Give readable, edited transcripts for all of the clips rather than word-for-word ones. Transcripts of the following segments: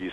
20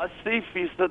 80%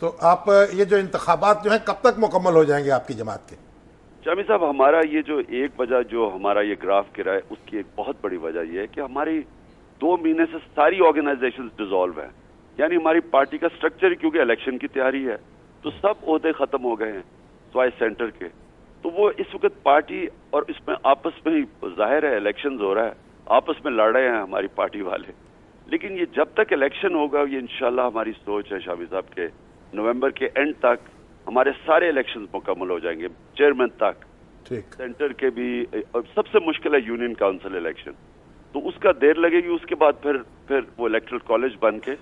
تو آپ یہ جو انتخابات جو ہیں کب تک مکمل ہو جائیں گے آپ کی جماعت کے؟ شامی صاحب ہمارا یہ جو ایک وجہ جو ہمارا یہ گراف گرا ہے اس کی ایک بہت بڑی وجہ یہ ہے کہ ہماری 2 مہینے سے ساری آرگنائزیشن ڈیزالو ہیں. یعنی ہماری پارٹی کا سٹرکچر کیونکہ الیکشن کی تیاری ہے تو سب عہدے ختم ہو گئے ہیں سوائے سینٹر کے. تو وہ اس وقت پارٹی اور اس میں آپس میں ہی ظاہر ہے الیکشنز ہو رہا ہے, آپس میں لڑ رہے ہیں ہماری پارٹی والے. لیکن یہ جب تک الیکشن ہوگا یہ انشاءاللہ ہماری سوچ ہے شامی صاحب کے نومبر کے اینڈ تک ہمارے سارے الیکشنز مکمل ہو جائیں گے, چیئرمین تک, سینٹر کے بھی. اور سب سے مشکل ہے یونین کاؤنسل الیکشن, تو اس کا دیر لگے گی. اس کے بعد پھر وہ الیکٹرل کالج بن کے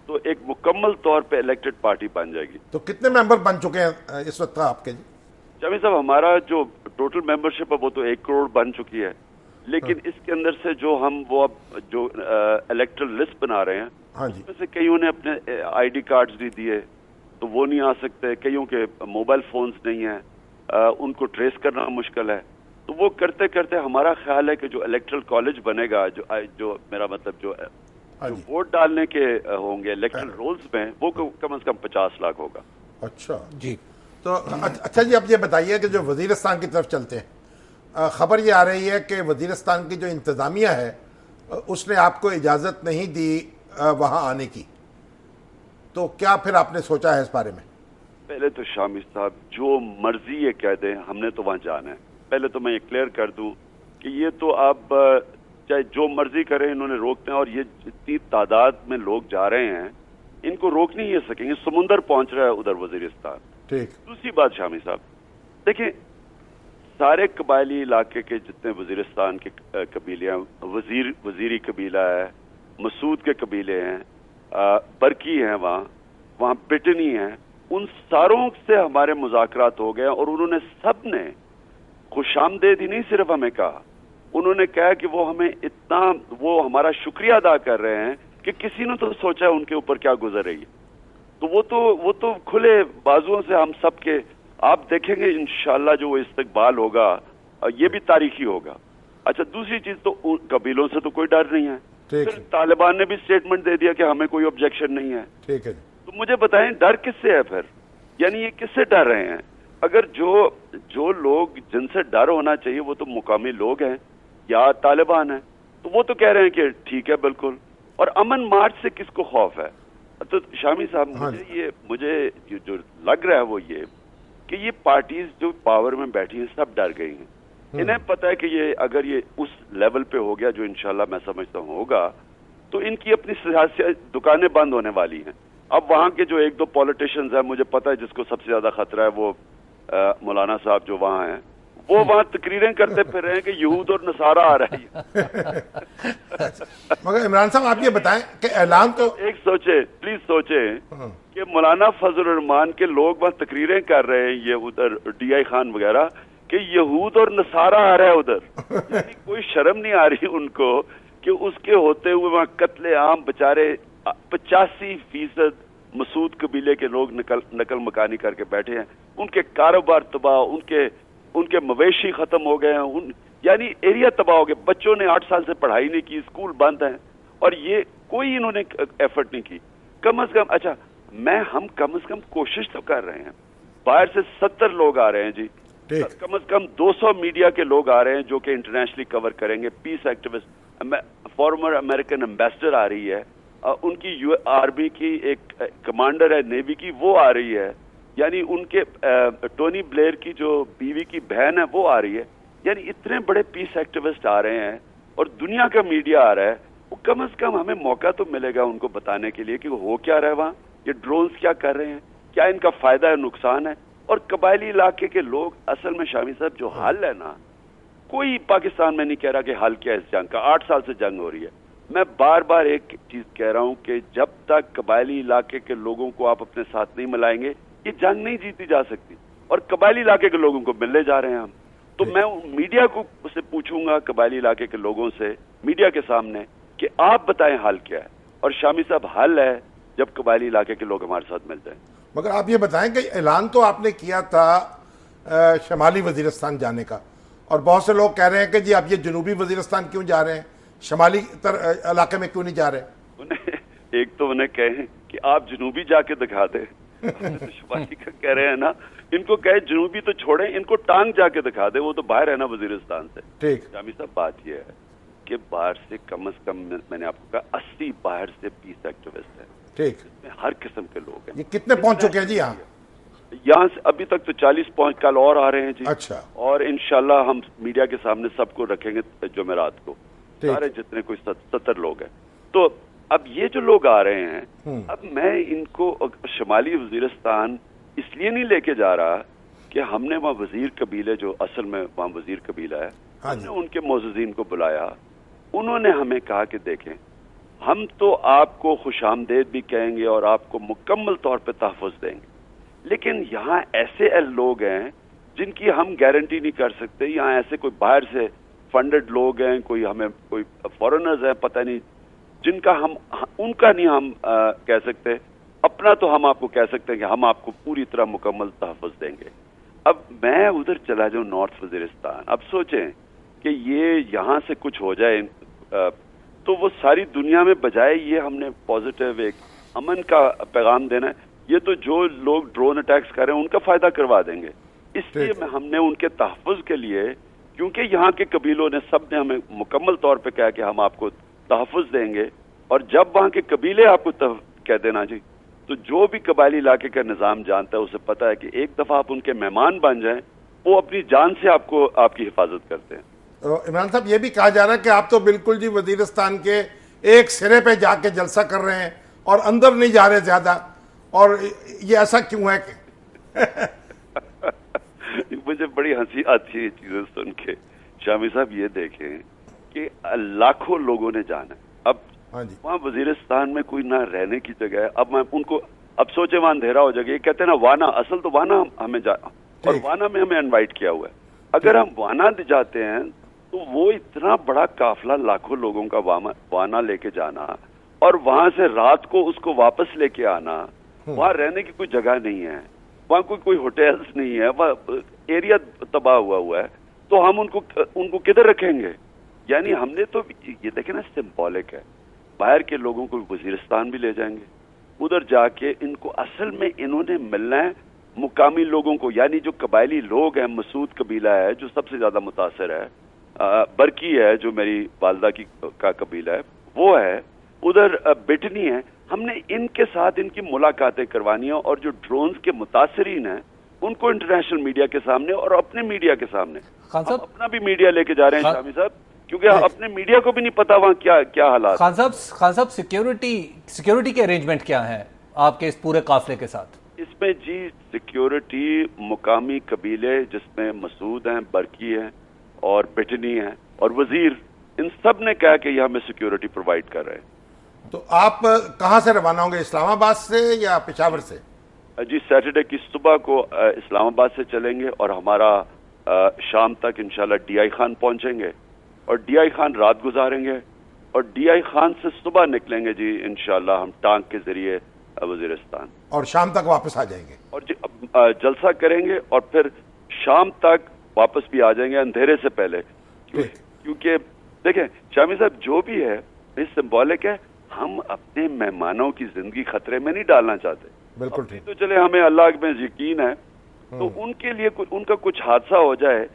تو ایک مکمل طور پہ الیکٹڈ پارٹی بن جائے گی. تو کتنے ممبر بن چکے ہیں اس وقت آپ کے؟ شامی صاحب ہمارا جو ٹوٹل ممبرشپ ہے وہ تو 1 کروڑ بن چکی ہے, لیکن اس کے اندر سے جو ہم وہ اب جو الیکٹرل لسٹ بنا رہے ہیں اس میں سے کئیوں نے اپنے آئی ڈی کارڈز نہیں دیے تو وہ نہیں آ سکتے, کئیوں کے موبائل فونز نہیں ہیں, ان کو ٹریس کرنا مشکل ہے. تو وہ کرتے کرتے ہمارا خیال ہے کہ جو الیکٹرل کالج بنے گا, جو میرا مطلب جو ووٹ ڈالنے کے ہوں گے الیکٹرل رولز میں, وہ کم از کم 50 لاکھ ہوگا. اچھا جی. تو اچھا جی, اب یہ بتائیے کہ جو وزیرستان کی طرف چلتے ہیں, خبر یہ آ رہی ہے کہ وزیرستان کی جو انتظامیہ ہے اس نے آپ کو اجازت نہیں دی وہاں آنے کی, تو کیا پھر آپ نے سوچا ہے اس بارے میں؟ پہلے تو شامی صاحب جو مرضی یہ کہہ دیں ہم نے تو وہاں جانا ہے. پہلے تو میں یہ کلیئر کر دوں کہ یہ تو آپ چاہے جو مرضی کریں انہوں نے روکتے ہیں, اور یہ جتنی تعداد میں لوگ جا رہے ہیں ان کو روک نہیں سکیں گے. سمندر پہنچ رہا ہے ادھر وزیرستان. ٹھیک. دوسری بات شامی صاحب دیکھیں, سارے قبائلی علاقے کے جتنے وزیرستان کے قبیلے ہیں, وزیری قبیلہ ہے, مسعود کے قبیلے ہیں, برکی ہیں, وہاں بٹنی ہیں, ان ساروں سے ہمارے مذاکرات ہو گئے اور انہوں نے سب نے خوش آمدید ہی نہیں صرف ہمیں کہا, انہوں نے کہا کہ وہ ہمیں اتنا وہ ہمارا شکریہ ادا کر رہے ہیں کہ کسی نے تو سوچا ان کے اوپر کیا گزر رہی ہے. تو وہ تو کھلے بازوؤں سے ہم سب کے آپ دیکھیں گے انشاءاللہ جو وہ استقبال ہوگا یہ بھی تاریخی ہوگا. اچھا دوسری چیز تو قبیلوں سے تو کوئی ڈر نہیں ہے. پھر طالبان نے بھی سٹیٹمنٹ دے دیا کہ ہمیں کوئی آبجیکشن نہیں ہے. ٹھیک ہے. تو مجھے بتائیں ڈر کس سے ہے پھر؟ یعنی یہ کس سے ڈر رہے ہیں؟ اگر جو لوگ جن سے ڈر ہونا چاہیے وہ تو مقامی لوگ ہیں یا طالبان ہیں, تو وہ تو کہہ رہے ہیں کہ ٹھیک ہے بالکل. اور امن مارچ سے کس کو خوف ہے؟ تو شامی صاحب مجھے جو لگ رہا ہے وہ یہ کہ یہ پارٹیز جو پاور میں بیٹھی ہیں سب ڈر گئی ہیں. انہیں پتہ ہے کہ یہ اگر یہ اس لیول پہ ہو گیا جو انشاءاللہ میں سمجھتا ہوں ہوگا تو ان کی اپنی سیاسی دکانیں بند ہونے والی ہیں. اب وہاں کے جو 1-2 پولیٹیشینز ہیں, مجھے پتہ ہے جس کو سب سے زیادہ خطرہ ہے وہ مولانا صاحب جو وہاں ہیں, وہ وہاں تقریریں کرتے پھر رہے ہیں کہ یہود اور نصارہ آ رہا ہے. مگر عمران صاحب آپ یہ بتائیں کہ اعلان تو ایک پلیز سوچیں کہ مولانا فضل الرحمان کے لوگ وہاں تقریریں کر رہے ہیں, یہ ادھر ڈی آئی خان وغیرہ, کہ یہود اور نصارہ آ رہا ہے ادھر. یعنی کوئی شرم نہیں آ رہی ان کو کہ اس کے ہوتے ہوئے وہاں قتل عام بچارے 85% مسعود قبیلے کے لوگ نقل مکانی کر کے بیٹھے ہیں. ان کے کاروبار تباہ, ان کے مویشی ختم ہو گئے ہیں, یعنی ایریا تباہ ہو گئے. بچوں نے 8 سال سے پڑھائی نہیں کی, اسکول بند ہیں, اور یہ کوئی انہوں نے ایفرٹ نہیں کی. کم از کم اچھا ہم کم از کم کوشش تو کر رہے ہیں. باہر سے 70 لوگ آ رہے ہیں جی, کم از کم 200 میڈیا کے لوگ آ رہے ہیں جو کہ انٹرنیشنلی کور کریں گے. پیس ایکٹیوسٹ, فارمر امریکن ایمبیسڈر آ رہی ہے, ان کی آرمی کی ایک کمانڈر ہے نیوی کی وہ آ رہی ہے, یعنی ان کے ٹونی بلیئر کی جو بیوی کی بہن ہے وہ آ رہی ہے. یعنی اتنے بڑے پیس ایکٹیوسٹ آ رہے ہیں اور دنیا کا میڈیا آ رہا ہے. وہ کم از کم ہمیں موقع تو ملے گا ان کو بتانے کے لیے کہ ہو کیا رہا ہے وہاں, یہ ڈرونز کیا کر رہے ہیں, کیا ان کا فائدہ ہے نقصان ہے. اور قبائلی علاقے کے لوگ اصل میں شامی صاحب جو حل ہے نا, کوئی پاکستان میں نہیں کہہ رہا کہ حل کیا ہے اس جنگ کا. 8 سال سے جنگ ہو رہی ہے. میں بار بار ایک چیز کہہ رہا ہوں کہ جب تک قبائلی علاقے کے لوگوں کو آپ اپنے ساتھ نہیں ملائیں گے یہ جنگ نہیں جیتی جا سکتی. اور قبائلی علاقے کے لوگوں کو ملنے جا رہے ہیں ہم. تو میں میڈیا کو سے پوچھوں گا, قبائلی علاقے کے لوگوں سے میڈیا کے سامنے, کہ آپ بتائیں حل کیا ہے. اور شامی صاحب حل ہے جب قبائلی علاقے کے لوگ ہمارے ساتھ مل جائیں. مگر آپ یہ بتائیں کہ اعلان تو آپ نے کیا تھا شمالی وزیرستان جانے کا, اور بہت سے لوگ کہہ رہے ہیں کہ جی آپ یہ جنوبی وزیرستان کیوں جا رہے ہیں, شمالی علاقے میں کیوں نہیں جا رہے؟ ایک تو انہیں کہیں کہ آپ جنوبی جا کے دکھا دیں، شمالی کا کہہ رہے ہیں نا، ان کو کہے جنوبی تو چھوڑیں، ان کو ٹانگ جا کے دکھا دیں، وہ تو باہر ہے نا وزیرستان سے. ٹھیک. شامی صاحب بات یہ ہے کہ باہر سے کم از کم میں نے آپ کو کہا 80 باہر سے 20 ایکٹیوسٹ ہیں. ٹھیک. اس میں ہر قسم کے لوگ ہیں. یہ کتنے پہنچ چکے ہیں جی یہاں سے ابھی تک تو 40 پہنچ، کل اور آ رہے ہیں جی. اچھا. اور انشاءاللہ ہم میڈیا کے سامنے سب کو رکھیں گے جمعرات کو، سارے جتنے کوئی 70 لوگ ہیں. تو اب یہ جو لوگ آ رہے ہیں، اب میں ان کو شمالی وزیرستان اس لیے نہیں لے کے جا رہا کہ ہم نے وہاں وزیر قبیلے، جو اصل میں وہاں وزیر قبیلہ ہے، ہم نے ان کے معززین کو بلایا. انہوں نے ہمیں کہا کہ دیکھیں ہم تو آپ کو خوش آمدید بھی کہیں گے اور آپ کو مکمل طور پہ تحفظ دیں گے، لیکن یہاں ایسے لوگ ہیں جن کی ہم گارنٹی نہیں کر سکتے. یہاں ایسے کوئی باہر سے فنڈڈ لوگ ہیں، کوئی فورنرز ہیں، پتہ نہیں، جن کا ہم ان کا نہیں ہم کہہ سکتے. اپنا تو ہم آپ کو کہہ سکتے ہیں کہ ہم آپ کو پوری طرح مکمل تحفظ دیں گے. اب میں ادھر چلا جاؤں نارتھ وزیرستان، اب سوچیں کہ یہ یہاں سے کچھ ہو جائے تو وہ ساری دنیا میں بجائے یہ ہم نے پازیٹیو ایک امن کا پیغام دینا ہے، یہ تو جو لوگ ڈرون اٹیکس کر رہے ہیں ان کا فائدہ کروا دیں گے. اس لیے ہم نے ان کے تحفظ کے لیے، کیونکہ یہاں کے قبیلوں نے سب نے ہمیں مکمل طور پہ کہا کہ ہم آپ کو تحفظ دیں گے، اور جب وہاں کے قبیلے آپ کو کہہ دینا جی، تو جو بھی قبائلی علاقے کا نظام جانتا ہے اسے پتا ہے کہ ایک دفعہ آپ ان کے مہمان بن جائیں وہ اپنی جان سے آپ کی حفاظت کرتے ہیں. عمران صاحب یہ بھی کہا جا رہا ہے کہ آپ تو بالکل جی وزیرستان کے ایک سرے پہ جا کے جلسہ کر رہے ہیں اور اندر نہیں جا رہے زیادہ، اور یہ ایسا کیوں ہے کہ مجھے بڑی ہنسی آتی ہے یہ چیزیں سن کے. شامی صاحب یہ دیکھیں کہ لاکھوں لوگوں نے جانا ہے. اب وہاں وزیرستان میں کوئی نہ رہنے کی جگہ ہے. اب میں ان کو اب سوچے وہاں اندھیرا ہو جائے گا. یہ کہتے ہیں نا وانا، اصل تو وانا ہمیں اور وانا میں ہمیں انوائٹ کیا ہوا ہے. اگر ہم وانا جاتے ہیں تو وہ اتنا بڑا قافلہ لاکھوں لوگوں کا وانا لے کے جانا اور وہاں سے رات کو اس کو واپس لے کے آنا، وہاں رہنے کی کوئی جگہ نہیں ہے، وہاں کوئی ہوٹلز نہیں ہے، وہاں ایریا تباہ ہوا ہے، تو ہم ان کو کدھر رکھیں گے؟ یعنی ہم نے تو یہ دیکھیں نا، سمبولک ہے. باہر کے لوگوں کو وزیرستان بھی لے جائیں گے، ادھر جا کے ان کو اصل میں انہوں نے ملنا ہے مقامی لوگوں کو. یعنی جو قبائلی لوگ ہیں، مسعود قبیلہ ہے جو سب سے زیادہ متاثر ہے، برکی ہے جو میری والدہ کا قبیلہ ہے وہ ہے، ادھر بٹنی ہے. ہم نے ان کے ساتھ ان کی ملاقاتیں کروانی ہیں، اور جو ڈرونز کے متاثرین ہیں ان کو انٹرنیشنل میڈیا کے سامنے اور اپنے میڈیا کے سامنے، ہم اپنا بھی میڈیا لے کے جا رہے ہیں شامی صاحب، کیونکہ اپنے میڈیا کو بھی نہیں پتا وہاں کیا حالات. خان صاحب سیکیورٹی کے ارینجمنٹ کیا ہیں آپ کے اس پورے قافلے کے ساتھ؟ اس میں جی سیکیورٹی مقامی قبیلے جس میں مسعود ہیں، برکی ہیں اور بٹنی ہیں اور وزیر، ان سب نے کہا کہ یہ ہمیں سیکیورٹی پرووائڈ کر رہے ہیں. تو آپ کہاں سے روانہ ہوں گے، اسلام آباد سے یا پشاور سے؟ جی سیٹرڈے کی صبح کو اسلام آباد سے چلیں گے اور ہمارا شام تک انشاءاللہ ڈی آئی خان پہنچیں گے اور ڈی آئی خان رات گزاریں گے اور ڈی آئی خان سے صبح نکلیں گے جی انشاءاللہ ہم ٹانک کے ذریعے وزیرستان، اور شام تک واپس آ جائیں گے اور جلسہ کریں گے اور پھر شام تک واپس بھی آ جائیں گے اندھیرے سے پہلے. کیونکہ دیکھیں شامی صاحب جو بھی ہے یہ سمبولک ہے، ہم اپنے مہمانوں کی زندگی خطرے میں نہیں ڈالنا چاہتے. بالکل ٹھیک. تو چلے ہمیں اللہ میں یقین ہے، تو ان کے لیے ان کا کچھ حادثہ ہو جائے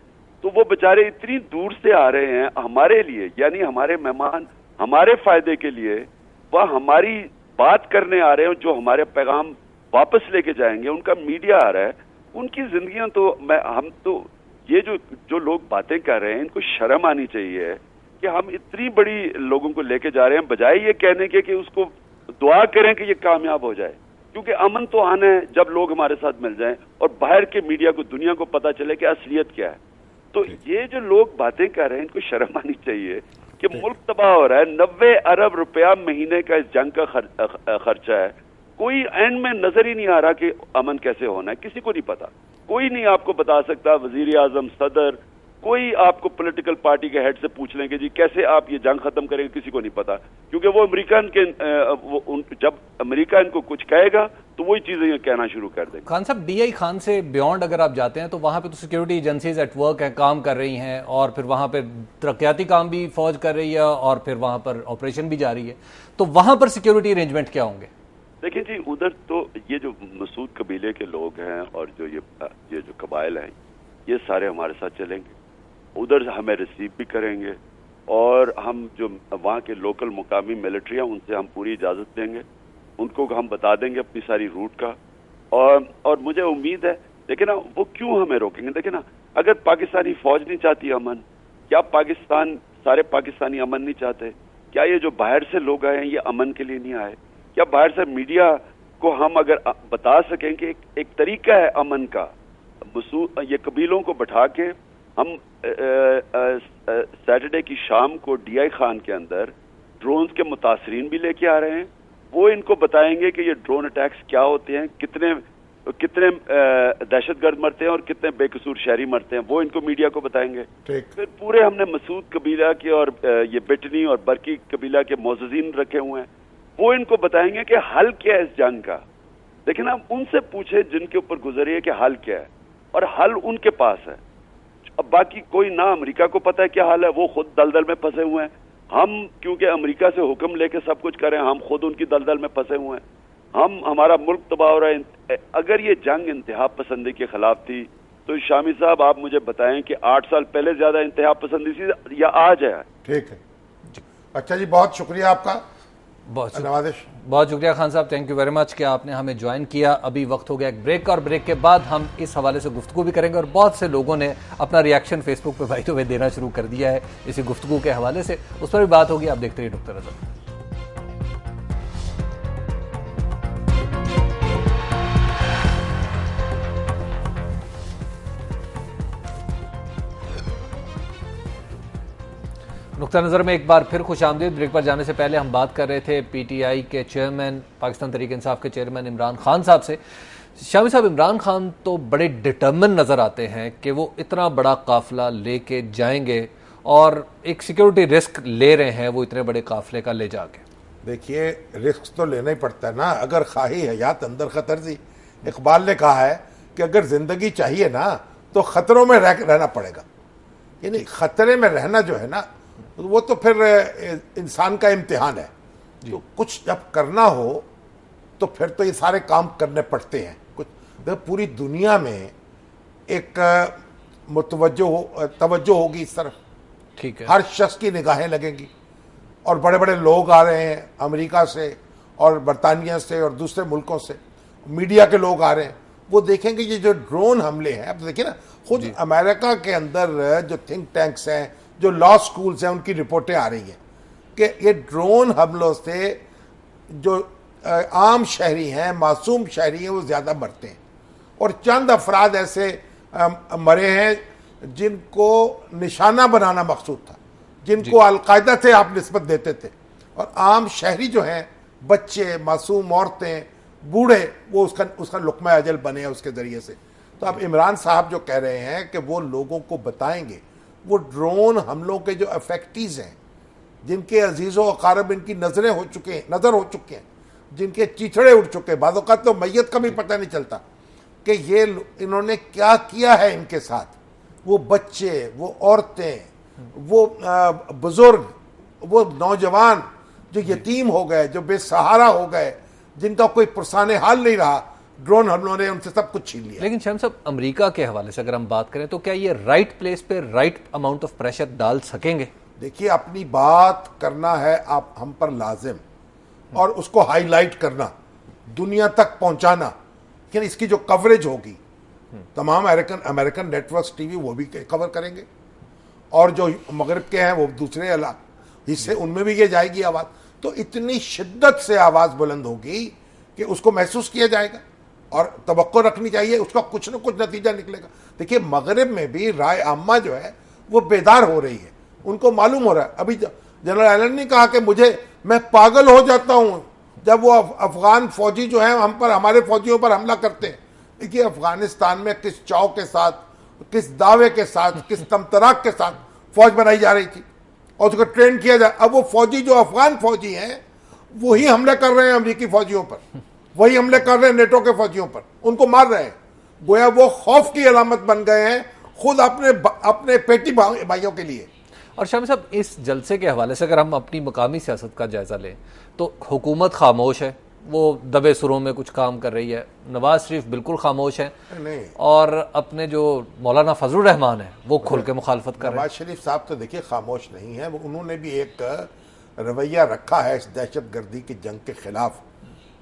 تو وہ بیچارے اتنی دور سے آ رہے ہیں ہمارے لیے، یعنی ہمارے مہمان ہمارے فائدے کے لیے وہ ہماری بات کرنے آ رہے ہیں، جو ہمارے پیغام واپس لے کے جائیں گے. ان کا میڈیا آ رہا ہے، ان کی زندگیاں تو ہم تو یہ جو لوگ باتیں کر رہے ہیں ان کو شرم آنی چاہیے کہ ہم اتنی بڑی لوگوں کو لے کے جا رہے ہیں، بجائے یہ کہنے کے کہ اس کو دعا کریں کہ یہ کامیاب ہو جائے. کیونکہ امن تو آنا ہے جب لوگ ہمارے ساتھ مل جائیں اور باہر کے میڈیا کو، دنیا کو پتا چلے کہ اصلیت کیا ہے. تو یہ جو لوگ باتیں کر رہے ہیں ان کو شرم آنی چاہیے کہ ملک تباہ ہو رہا ہے، 90 ارب روپیہ مہینے کا اس جنگ کا خرچہ ہے. کوئی اینڈ میں نظر ہی نہیں آ رہا کہ امن کیسے ہونا ہے، کسی کو نہیں پتا، کوئی نہیں آپ کو بتا سکتا. وزیر اعظم، صدر، کوئی آپ کو پولیٹیکل پارٹی کے ہیڈ سے پوچھ لیں گے جی کیسے آپ یہ جنگ ختم کریں گے, کسی کو نہیں پتا, کیونکہ وہ امریکن کے جب امریکہ ان کو کچھ کہے گا تو وہی چیزیں یہ کہنا شروع کر دیں گے. خان صاحب, ڈی آئی خان سے بیونڈ اگر آپ جاتے ہیں تو وہاں پہ تو سیکیورٹی ایجنسیز ایٹ ورک ہیں, کام کر رہی ہیں, اور پھر وہاں پہ ترقیاتی کام بھی فوج کر رہی ہے, اور پھر وہاں پر آپریشن بھی جاری ہے, تو وہاں پر سیکیورٹی ارینجمنٹ کیا ہوں گے؟ دیکھیں جی, ادھر تو یہ جو مسعود قبیلے کے لوگ ہیں اور جو یہ جو قبائل ہیں یہ سارے ہمارے ساتھ چلیں گے, ادھر ہمیں ریسیو بھی کریں گے, اور ہم جو وہاں کے لوکل مقامی ملٹری ہیں ان سے ہم پوری اجازت دیں گے, ان کو ہم بتا دیں گے اپنی ساری روٹ کا, اور مجھے امید ہے, دیکھیں نا وہ کیوں ہمیں روکیں گے؟ دیکھیں نا, اگر پاکستانی فوج نہیں چاہتی امن, کیا سارے پاکستانی امن نہیں چاہتے؟ کیا یہ جو باہر سے لوگ آئے ہیں یہ امن کے لیے نہیں آئے؟ کیا باہر سے میڈیا کو ہم اگر بتا سکیں کہ ایک طریقہ ہے امن کا, یہ قبیلوں کو بٹھا کے ہم سیٹرڈے کی شام کو ڈی آئی خان کے اندر ڈرونز کے متاثرین بھی لے کے آ رہے ہیں, وہ ان کو بتائیں گے کہ یہ ڈرون اٹیکس کیا ہوتے ہیں, کتنے دہشت گرد مرتے ہیں اور کتنے بے قصور شہری مرتے ہیں, وہ ان کو میڈیا کو بتائیں گے. پھر پورے ہم نے مسعود قبیلہ کے اور یہ بٹنی اور برکی قبیلہ کے معززین رکھے ہوئے ہیں, وہ ان کو بتائیں گے کہ حل کیا ہے اس جنگ کا. لیکن ہم ان سے پوچھیں جن کے اوپر گزری ہے کہ حل کیا ہے, اور حل ان کے پاس ہے. اب باقی کوئی نہ امریکہ کو پتہ ہے کیا حال ہے, وہ خود دلدل میں پھنسے ہوئے ہیں. ہم کیونکہ امریکہ سے حکم لے کے سب کچھ کریں, ہم خود ان کی دلدل میں پھنسے ہوئے ہیں. ہمارا ملک تباہ ہو رہا ہے. اگر یہ جنگ انتہا پسندی کے خلاف تھی تو شامی صاحب آپ مجھے بتائیں کہ 8 سال پہلے زیادہ انتہا پسندی تھی یا آج ہے؟ ٹھیک ہے, اچھا جی, بہت شکریہ آپ کا, نوازش. بہت شکریہ خان صاحب, تھینک یو ویری مچ کہ آپ نے ہمیں جوائن کیا. ابھی وقت ہو گیا ایک بریک کا, اور بریک کے بعد ہم اس حوالے سے گفتگو بھی کریں گے, اور بہت سے لوگوں نے اپنا ریاکشن فیس بک پہ بھائی تو دینا شروع کر دیا ہے اسی گفتگو کے حوالے سے, اس پر بھی بات ہوگی. آپ دیکھتے رہیے نقطہ نظر. نقطہ نظر میں ایک بار پھر خوش آمدید. بریک پر جانے سے پہلے ہم بات کر رہے تھے پی ٹی آئی کے چیئرمین, پاکستان تحریک انصاف کے چیئرمین عمران خان صاحب سے. شامی صاحب, عمران خان تو بڑے ڈٹرمن نظر آتے ہیں کہ وہ اتنا بڑا قافلہ لے کے جائیں گے, اور ایک سیکیورٹی رسک لے رہے ہیں وہ اتنے بڑے قافلے کا لے جا کے. دیکھیے, رسک تو لینا ہی پڑتا ہے نا, اگر خواہی حیات اندر خطر سی. اقبال نے کہا ہے کہ اگر زندگی چاہیے نا تو خطروں میں رہنا پڑے گا. یعنی خطرے میں رہنا جو ہے نا وہ تو پھر انسان کا امتحان ہے. تو کچھ جب کرنا ہو تو پھر تو یہ سارے کام کرنے پڑتے ہیں. کچھ پوری دنیا میں ایک توجہ ہوگی اس طرف, ٹھیک ہے, ہر شخص کی نگاہیں لگیں گی, اور بڑے بڑے لوگ آ رہے ہیں امریکہ سے اور برطانیہ سے اور دوسرے ملکوں سے, میڈیا کے لوگ آ رہے ہیں, وہ دیکھیں گے یہ جو ڈرون حملے ہیں. اب دیکھیں نا, خود امریکہ کے اندر جو تھنک ٹینکس ہیں, جو لا سکولز ہیں, ان کی رپورٹیں آ رہی ہیں کہ یہ ڈرون حملوں سے جو عام شہری ہیں, معصوم شہری ہیں, وہ زیادہ مرتے ہیں. اور چند افراد ایسے مرے ہیں جن کو نشانہ بنانا مقصود تھا, جن کو القاعدہ سے آپ نسبت دیتے تھے, اور عام شہری جو ہیں, بچے, معصوم عورتیں, بوڑھے, وہ اس کا لقمہ اجل بنے اس کے ذریعے سے. تو اب عمران صاحب جو کہہ رہے ہیں کہ وہ لوگوں کو بتائیں گے, وہ ڈرون حملوں کے جو افیکٹیز ہیں, جن کے عزیز و اقارب ان کی نظر ہو چکے ہیں, جن کے چیچڑے اٹھ چکے ہیں, بعض اوقات تو میت کا بھی پتہ نہیں چلتا کہ یہ انہوں نے کیا کیا ہے ان کے ساتھ. وہ بچے, وہ عورتیں, وہ بزرگ, وہ نوجوان جو یتیم ہو گئے, جو بے سہارا ہو گئے, جن کا کوئی پرسان حال نہیں رہا, ڈرون حملوں نے ان سے سب کچھ چھین لیا. لیکن شام صاحب, امریکہ کے حوالے سے اگر ہم بات کریں تو کیا یہ رائٹ پلیس پہ رائٹ اماؤنٹ آف پریشر ڈال سکیں گے؟ دیکھیے, اپنی بات کرنا ہے آپ ہم پر لازم, اور اس کو ہائی لائٹ کرنا, دنیا تک پہنچانا. لیکن اس کی جو کوریج ہوگی, تمام American network TV وہ بھی کور کریں گے, اور جو مغرب کے ہیں وہ دوسرے حصے, ان میں بھی یہ جائے گی آواز. تو اتنی شدت سے آواز بلند ہوگی کہ اس کو محسوس کیا جائے گا, اور توقع رکھنی چاہیے اس کا کچھ نہ کچھ نتیجہ نکلے گا. دیکھیے, مغرب میں بھی رائے عامہ جو ہے وہ بیدار ہو رہی ہے, ان کو معلوم ہو رہا ہے. ابھی جنرل ایلن نے کہا کہ میں پاگل ہو جاتا ہوں جب وہ افغان فوجی جو ہیں ہمارے فوجیوں پر حملہ کرتے ہیں. دیکھیے, افغانستان میں کس چاؤ کے ساتھ کس دعوے کے ساتھ, کس تمطراق کے ساتھ فوج بنائی جا رہی تھی اور اس کو ٹرین کیا جائے. اب وہ فوجی جو افغان فوجی ہیں وہی حملے کر رہے ہیں امریکی فوجیوں پر, وہی حملے کر رہے ہیں نیٹو کے فوجیوں پر, ان کو مار رہے ہیں. گویا وہ خوف کی علامت بن گئے ہیں خود اپنے پیٹی بھائیوں کے لیے. اور شامی صاحب, اس جلسے کے حوالے سے اگر ہم اپنی مقامی سیاست کا جائزہ لیں تو حکومت خاموش ہے, وہ دبے سروں میں کچھ کام کر رہی ہے. نواز شریف بالکل خاموش ہیں, اور اپنے جو مولانا فضل الرحمان ہیں وہ کھل کے مخالفت کر رہے ہیں. نواز شریف صاحب تو دیکھیے خاموش نہیں ہیں, انہوں نے بھی ایک رویہ رکھا ہے اس دہشت گردی کی جنگ کے خلاف,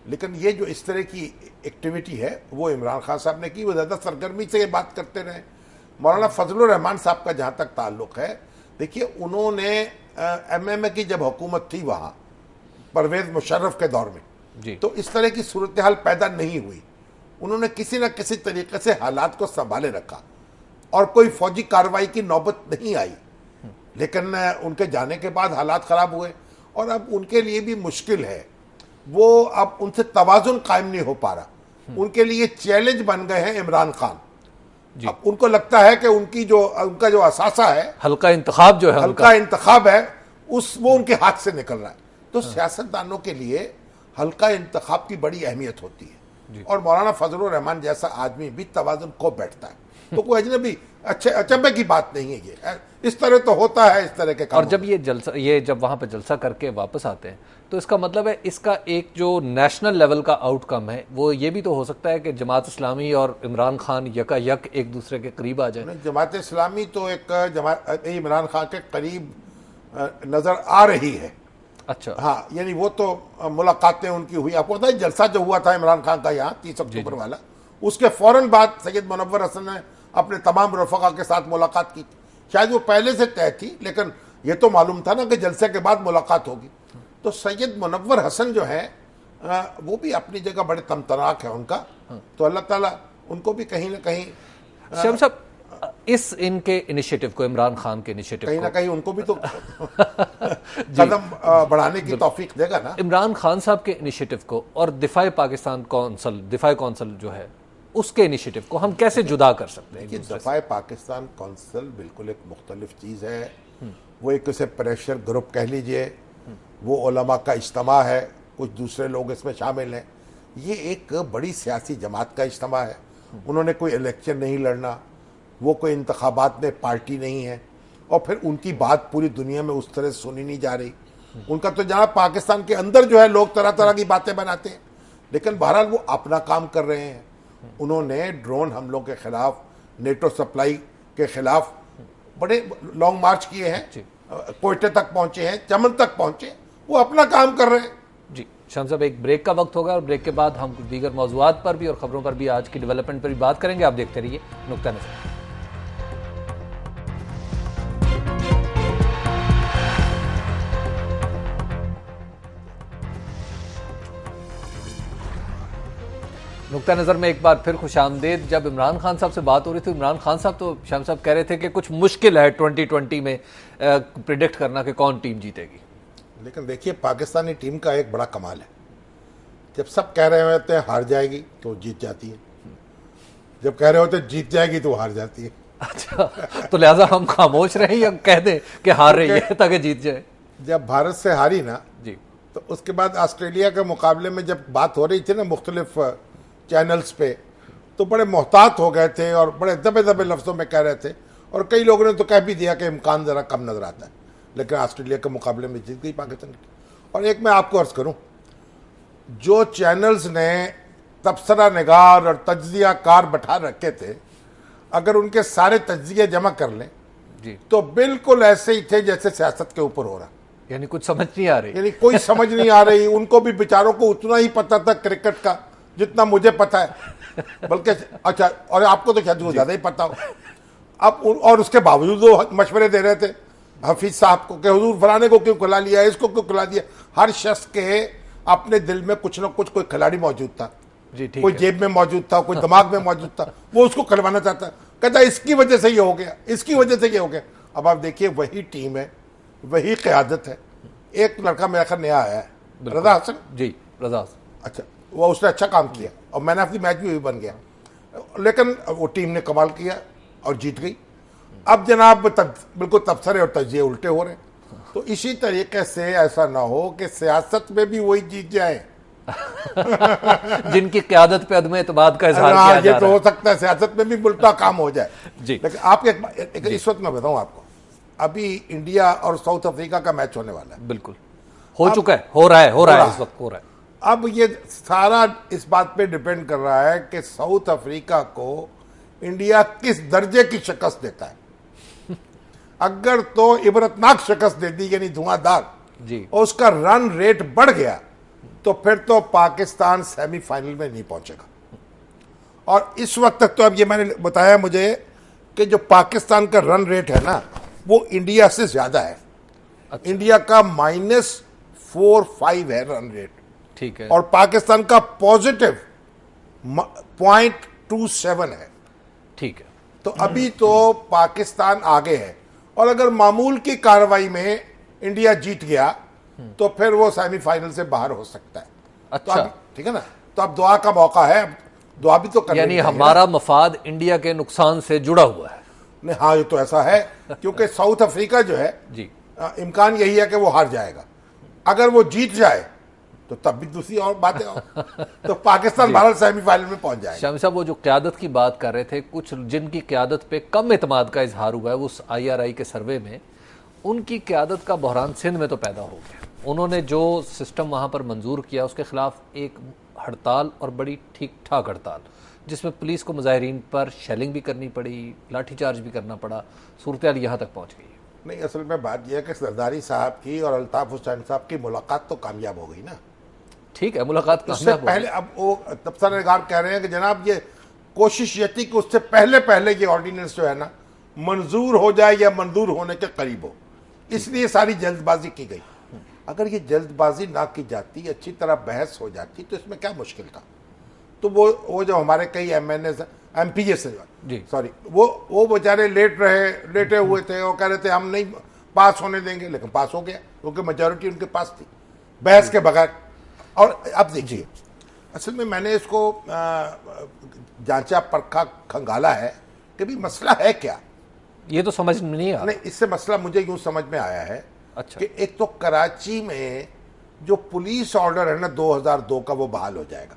لیکن یہ جو اس طرح کی ایکٹیویٹی ہے وہ عمران خان صاحب نے کی, وہ زیادہ سرگرمی سے یہ بات کرتے رہے. مولانا فضل الرحمان صاحب کا جہاں تک تعلق ہے, دیکھیے انہوں نے ایم ایم اے کی جب حکومت تھی وہاں پرویز مشرف کے دور میں, تو اس طرح کی صورتحال پیدا نہیں ہوئی. انہوں نے کسی نہ کسی طریقے سے حالات کو سنبھالے رکھا اور کوئی فوجی کارروائی کی نوبت نہیں آئی. لیکن ان کے جانے کے بعد حالات خراب ہوئے اور اب ان کے لیے بھی مشکل ہے, وہ اب ان سے توازن قائم نہیں ہو پا رہا. ان کے لیے چیلنج بن گئے ہیں عمران خان. اب ان کو لگتا ہے کہ ان کا جو اثاثہ ہے, حلقہ انتخاب جو ہے, حلقہ انتخاب ہے, وہ ان کے ہاتھ سے نکل رہا ہے. تو سیاستدانوں کے لیے حلقہ انتخاب کی بڑی اہمیت ہوتی ہے, اور مولانا فضل الرحمان جیسا آدمی بھی توازن کو بیٹھتا ہے. تو کوئی اجنبی اچنبے کی بات نہیں ہے, یہ اس طرح تو ہوتا ہے اس طرح کے کام. اور جب یہ جب وہاں پہ جلسہ کر کے واپس آتے ہیں تو اس کا مطلب ہے اس کا ایک جو نیشنل لیول کا آؤٹ کم ہے وہ یہ بھی تو ہو سکتا ہے کہ جماعت اسلامی اور عمران خان یکا یک ایک دوسرے کے قریب آ جائیں. جماعت اسلامی تو ایک عمران خان کے قریب نظر آ رہی ہے. اچھا, ہاں, یعنی وہ تو ملاقاتیں ان کی ہوئی. آپ کو پتا ہے جلسہ جو ہوا تھا عمران خان کا یہاں 30 اکتوبر والا, اس کے فوراً بعد سید منور حسن نے اپنے تمام رفقا کے ساتھ ملاقات کی. شاید وہ پہلے سے طے تھی, لیکن یہ تو معلوم تھا نا کہ جلسے کے بعد ملاقات ہوگی. تو سید منور حسن جو ہے وہ بھی اپنی جگہ بڑے تمطراق ہیں ان کا, تو اللہ تعالیٰ ان کو بھی کہیں نہ کہیں شام صاحب ان کے انیشیٹو کو, عمران خان کے انیشیٹو کہیں نہ کہیں ان کو بھی تو قدم بڑھانے کی توفیق دے گا نا. عمران خان صاحب کے انیشیٹو کو اور دفاع پاکستان کونسل, دفاع کونسل جو ہے اس کے انیشیٹو کو ہم کیسے جدا کر سکتے ہیں؟ دفاع پاکستان کونسل بالکل ایک مختلف چیز ہے. وہ ایک اسے پریشر گروپ کہہ لیجئے, وہ علماء کا اجتماع ہے, کچھ دوسرے لوگ اس میں شامل ہیں. یہ ایک بڑی سیاسی جماعت کا اجتماع ہے. انہوں نے کوئی الیکشن نہیں لڑنا, وہ کوئی انتخابات میں پارٹی نہیں ہے, اور پھر ان کی بات پوری دنیا میں اس طرح سنی نہیں جا رہی. ان کا تو جناب پاکستان کے اندر جو ہے لوگ طرح طرح کی باتیں بناتے ہیں, لیکن بہرحال وہ اپنا کام کر رہے ہیں. انہوں نے ڈرون حملوں کے خلاف, نیٹو سپلائی کے خلاف بڑے لانگ مارچ کیے ہیں, کوئٹے تک پہنچے ہیں, چمن تک پہنچے, وہ اپنا کام کر رہے ہیں. جی شام صاحب, ایک بریک کا وقت ہوگا اور بریک کے بعد ہم دیگر موضوعات پر بھی اور خبروں پر بھی, آج کی ڈیولپمنٹ پر بھی بات کریں گے. آپ دیکھتے رہیے نقطہ نظر. نقطہ نظر میں ایک بار پھر خوش آمدید. جب عمران خان صاحب سے بات ہو رہی تھی, عمران خان صاحب تو شام صاحب کہہ رہے تھے کہ کچھ مشکل ہے 2020 میں پریڈکٹ کرنا کہ کون ٹیم جیتے گی. لیکن دیکھیے پاکستانی ٹیم کا ایک بڑا کمال ہے, جب سب کہہ رہے ہوتے ہیں ہار جائے گی تو جیت جاتی ہے, جب کہہ رہے ہوتے ہیں جیت جائے گی تو ہار جاتی ہے. اچھا, تو لہٰذا ہم خاموش رہیں یا کہہ دیں کہ ہار رہی ہے تاکہ جیت جائے؟ جب بھارت سے ہاری نا, جی, تو اس کے بعد آسٹریلیا کے مقابلے میں جب بات ہو رہی تھی نا مختلف چینلز پہ, تو بڑے محتاط ہو گئے تھے اور بڑے دبے دبے لفظوں میں کہہ رہے تھے, اور کئی لوگوں نے تو کہہ بھی دیا کہ امکان ذرا کم نظر آتا ہے, لیکن آسٹریلیا کے مقابلے میں جیت گئی پاکستان کی. اور ایک میں آپ کو عرض کروں, جو چینلز نے تبصرہ نگار اور تجزیہ کار بٹھا رکھے تھے, اگر ان کے سارے تجزیے جمع کر لیں جی, تو بالکل ایسے ہی تھے جیسے سیاست کے اوپر ہو رہا. یعنی کچھ سمجھ نہیں آ رہی, یعنی کوئی سمجھ نہیں آ رہی. ان کو بھی بیچاروں کو اتنا ہی پتہ تھا کرکٹ کا جتنا مجھے پتا ہے, بلکہ اچھا, اور آپ کو تو شاید وہ زیادہ ہی پتا ہو. اب اور اس کے باوجود وہ مشورے دے رہے تھے حفیظ صاحب کو کہ حضور فلانے کو کیوں کھلا لیا, اس کو کیوں کھلا دیا. ہر شخص کے اپنے دل میں کچھ نہ کچھ کوئی کھلاڑی موجود تھا, کوئی جیب میں موجود تھا, کوئی دماغ میں موجود تھا, وہ اس کو کھلوانا چاہتا. کہتا اس کی وجہ سے یہ ہو گیا, اس کی وجہ سے یہ ہو گیا. اب آپ دیکھیے وہی ٹیم ہے, وہی قیادت ہے. ایک لڑکا میرا خیال نیا آیا ہے, رضا حسن. جی, رضا, اچھا, وہ اس نے اچھا کام کیا اور مین آف دی میچ بھی بن گیا. لیکن وہ ٹیم نے کمال کیا, اور جیت گئی. اب جناب بالکل تبصرے اور تجزیے الٹے ہو رہے ہیں. تو اسی طریقے سے ایسا نہ ہو کہ سیاست میں بھی وہی جیت جائے جن کی قیادت پہ عدم اعتماد کا اظہار کیا یہ جا تو رہا ہو سکتا ہے سیاست میں بھی الٹا کام ہو جائے. جی. لیکن آپ اس وقت میں بتاؤں آپ کو, ابھی انڈیا اور ساؤتھ افریقہ کا میچ ہونے والا ہے. بالکل ہو چکا ہے, ہو رہا ہے اس وقت ہو رہا ہے. اب یہ سارا اس بات پہ ڈیپینڈ کر رہا ہے کہ ساؤتھ افریقہ کو انڈیا کس درجے کی شکست دیتا ہے. اگر تو عبرتناک شکست دے دی, یعنی دھواں دار, جی, اور اس کا رن ریٹ بڑھ گیا, تو پھر تو پاکستان سیمی فائنل میں نہیں پہنچے گا. اور اس وقت تک تو اب یہ میں نے بتایا مجھے کہ جو پاکستان کا رن ریٹ ہے نا وہ انڈیا سے زیادہ ہے. انڈیا کا -4.5 ہے رن ریٹ, ٹھیک ہے, اور پاکستان کا پازیٹیو 0.27 ہے. ٹھیک ہے. تو ابھی تو پاکستان آگے ہے, اور اگر معمول کی کارروائی میں انڈیا جیت گیا تو پھر وہ سیمی فائنل سے باہر ہو سکتا ہے. اچھا, ٹھیک ہے نا, تو اب دعا کا موقع ہے, دعا بھی تو کرنی یعنی ہمارا مفاد انڈیا کے نقصان سے جڑا ہوا ہے. نہیں, ہاں یہ تو ایسا ہے کیونکہ ساؤتھ افریقہ جو ہے جی, امکان یہی ہے کہ وہ ہار جائے گا. اگر وہ جیت جائے تو تب بھی دوسری اور باتیں تو پاکستان بھارت سیمی فائنل میں پہنچ جائے گا. شامی صاحب, وہ جو قیادت کی بات کر رہے تھے, کچھ جن کی قیادت پہ کم اعتماد کا اظہار ہوا ہے اس IRI کے سروے میں, ان کی قیادت کا بحران سندھ میں تو پیدا ہو گیا. انہوں نے جو سسٹم وہاں پر منظور کیا اس کے خلاف ایک ہڑتال, اور بڑی ٹھیک ٹھاک ہڑتال, جس میں پولیس کو مظاہرین پر شیلنگ بھی کرنی پڑی, لاٹھی چارج بھی کرنا پڑا. صورتحال یہاں تک پہنچ گئی. نہیں, اصل میں بات یہ ہے کہ زرداری صاحب کی اور الطاف حسین صاحب کی ملاقات تو کامیاب ہو گئی نا. ٹھیک ہے, ملاقات اس سے پہلے اب وہ تبصرہ نگار کہہ رہے ہیں کہ جناب یہ کوشش یہ تھی کہ اس سے پہلے یہ آرڈیننس جو ہے نا منظور ہو جائے یا منظور ہونے کے قریب ہو, اس لیے ساری جلد بازی کی گئی. اگر یہ جلد بازی نہ کی جاتی, اچھی طرح بحث ہو جاتی, تو اس میں کیا مشکل تھا. تو وہ جو ہمارے کئی MPs سے سوری وہ بیچارے لیٹے ہوئے تھے, وہ کہہ رہے تھے ہم نہیں پاس ہونے دیں گے, لیکن پاس ہو گیا کیونکہ میجورٹی ان کے پاس تھی بحث کے بغیر. اور اب دیکھیے, اصل میں نے اس کو جانچا پرکھا کھنگالا ہے کہ بھی مسئلہ ہے کیا. یہ تو سمجھ میں نہیں آ رہا. نہیں, اس سے مسئلہ مجھے یوں سمجھ میں آیا ہے اچھا, کہ ایک تو کراچی میں جو پولیس آرڈر ہے نا 2002 کا وہ بحال ہو جائے گا.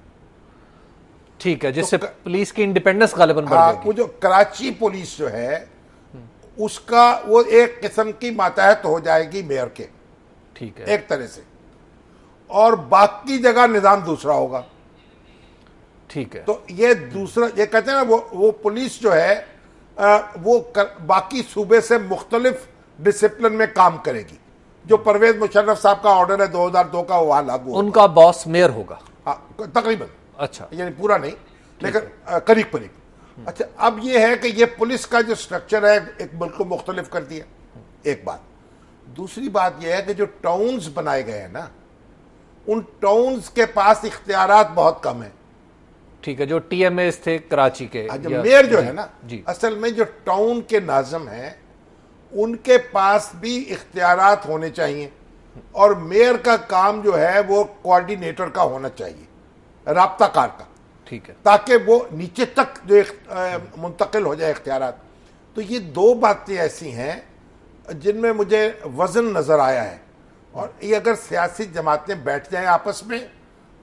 ٹھیک ہے, جس سے پولیس کی انڈیپینڈنس غالباً بڑھ جائے گی. وہ جو کراچی پولیس جو ہے اس کا وہ ایک قسم کی ماتحت ہو جائے گی میئر کے, ٹھیک ہے, ایک طرح سے, اور باقی جگہ نظام دوسرا ہوگا. ٹھیک ہے, تو یہ دوسرا, یہ کہتے ہیں نا وہ پولیس جو ہے وہ باقی صوبے سے مختلف ڈسپلن میں کام کرے گی. جو پرویز مشرف صاحب کا آرڈر ہے 2002 کا, وہ وہاں لاگو ہوگا. ان کا باس میئر ہوگا تقریباً. اچھا, یعنی پورا نہیں لیکن قریب. اچھا, اب یہ ہے کہ یہ پولیس کا جو سٹرکچر ہے ایک ملک کو مختلف کر دیا, ایک بات. دوسری بات یہ ہے کہ جو ٹاؤنز بنائے گئے ہیں نا, ان ٹاؤنز کے پاس اختیارات بہت کم ہیں. ٹھیک ہے, جو TMAs تھے کراچی کے, میئر جو ہے نا, جی, اصل میں جو ٹاؤن کے ناظم ہیں ان کے پاس بھی اختیارات ہونے چاہیے, اور میئر کا کام جو ہے وہ کوارڈینیٹر کا ہونا چاہیے, رابطہ کار کا. ٹھیک ہے, تاکہ وہ نیچے تک جو منتقل ہو جائے اختیارات. تو یہ دو باتیں ایسی ہیں جن میں مجھے وزن نظر آیا ہے, اور یہ اگر سیاسی جماعتیں بیٹھ جائیں آپس میں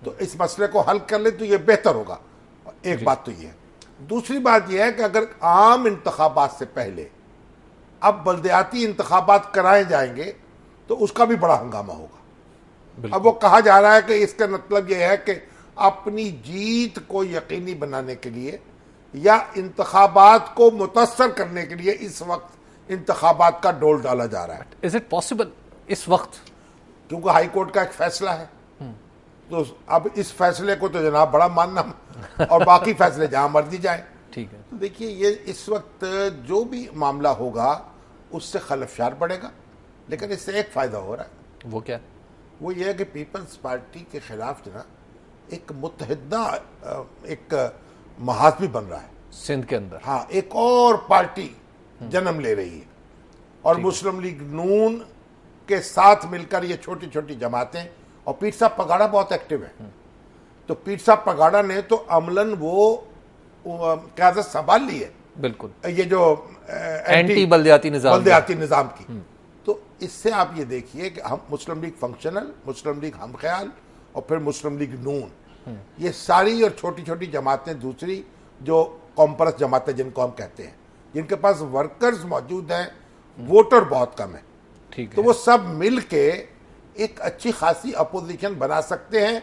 تو اس مسئلے کو حل کر لیں تو یہ بہتر ہوگا. ایک بات تو یہ ہے. دوسری بات یہ ہے کہ اگر عام انتخابات سے پہلے اب بلدیاتی انتخابات کرائے جائیں گے تو اس کا بھی بڑا ہنگامہ ہوگا. اب وہ کہا جا رہا ہے کہ اس کا مطلب یہ ہے کہ اپنی جیت کو یقینی بنانے کے لیے یا انتخابات کو متاثر کرنے کے لیے اس وقت انتخابات کا ڈول ڈالا جا رہا ہے. Is it possible اس وقت؟ کیونکہ ہائی کورٹ کا ایک فیصلہ ہے, تو اب اس فیصلے کو تو جناب بڑا ماننا, اور باقی فیصلے جہاں مرضی جائیں. ٹھیک ہے, تو دیکھیے یہ اس وقت جو بھی معاملہ ہوگا اس سے خلفشار بڑھے گا, لیکن اس سے ایک فائدہ ہو رہا ہے. وہ کیا؟ وہ یہ ہے کہ پیپلز پارٹی کے خلاف جو نا ایک متحدہ ایک محاذ بھی بن رہا ہے سندھ کے اندر. ہاں, ایک اور پارٹی جنم لے رہی ہے, اور مسلم لیگ نون کے ساتھ مل کر یہ چھوٹی چھوٹی جماعتیں, اور پیر صاحب پگاڑا بہت ایکٹیو ہے. تو پیر صاحب پگاڑا نے تو عملاً وہ قیادت سنبھال لی ہے. بالکل یہ جو اینٹی بلدیاتی نظام کی. تو اس سے آپ یہ دیکھیے کہ ہم مسلم لیگ فنکشنل، مسلم لیگ ہم خیال اور پھر مسلم لیگ نون، یہ ساری اور چھوٹی چھوٹی جماعتیں دوسری جو کمپرس جماعتیں جن کو ہم کہتے ہیں، جن کے پاس ورکرز موجود ہیں، ووٹر بہت کم ہے، ٹھیک تو وہ سب مل کے ایک اچھی خاصی اپوزیشن بنا سکتے ہیں.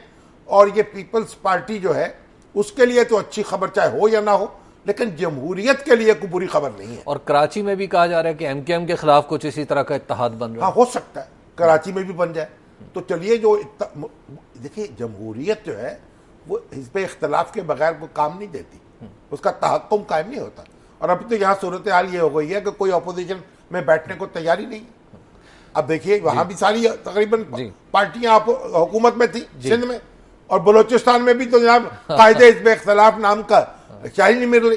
اور یہ پیپلز پارٹی جو ہے اس کے لیے تو اچھی خبر چاہے ہو یا نہ ہو، لیکن جمہوریت کے لیے کوئی بری خبر نہیں ہے. اور کراچی میں بھی کہا جا رہا ہے کہ ایم کے خلاف کچھ اسی طرح کا اتحاد بن رہا ہے. ہاں ہو سکتا ہے کراچی میں بھی بن جائے. تو چلیے جو دیکھیے جمہوریت جو ہے وہ حزب اختلاف کے بغیر کوئی کام نہیں دیتی، اس کا تحکم قائم نہیں ہوتا. اور اب تو یہاں صورتحال یہ ہو گئی ہے کہ کوئی اپوزیشن میں بیٹھنے کو تیاری نہیں. اب دیکھیے وہاں بھی ساری تقریباً پارٹیاں حکومت میں تھی سندھ میں، اور بلوچستان میں بھی تو جناب قائد حزب اختلاف نام کا چاہیے نہیں مل رہی.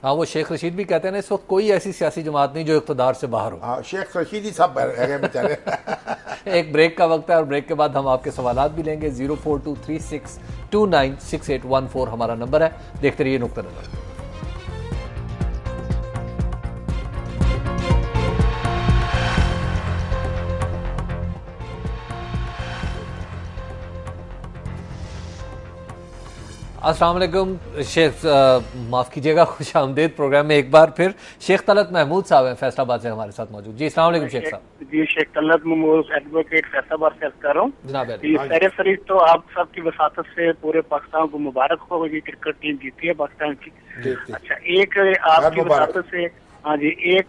ہاں وہ شیخ رشید بھی کہتے ہیں نا اس وقت کوئی ایسی سیاسی جماعت نہیں جو اقتدار سے باہر ہو. ہاں شیخ رشید ہی سب رہ گئے بیچارے. ایک بریک کا وقت ہے اور بریک کے بعد ہم آپ کے سوالات بھی لیں گے. 0423629681 ہمارا نمبر ہے. دیکھتے رہیے نقطہ نظر. السلام علیکم شیخ، معاف کیجیے گا، خوش آمدید پروگرام میں ایک بار پھر. شیخ طلعت محمود صاحب ہیں فیصل آباد سے ہمارے ساتھ موجود. جی السلام علیکم شیخ صاحب. جی شیخ طلعت محمود ایڈوکیٹ فیصل آباد سے کر رہا ہوں جناب سیر فریق. تو آپ سب کی وساطت سے پورے پاکستان کو مبارک ہو، یہ کرکٹ ٹیم جیتی ہے پاکستان کی. اچھا ایک آپ کی وساطت سے ہاں جی ایک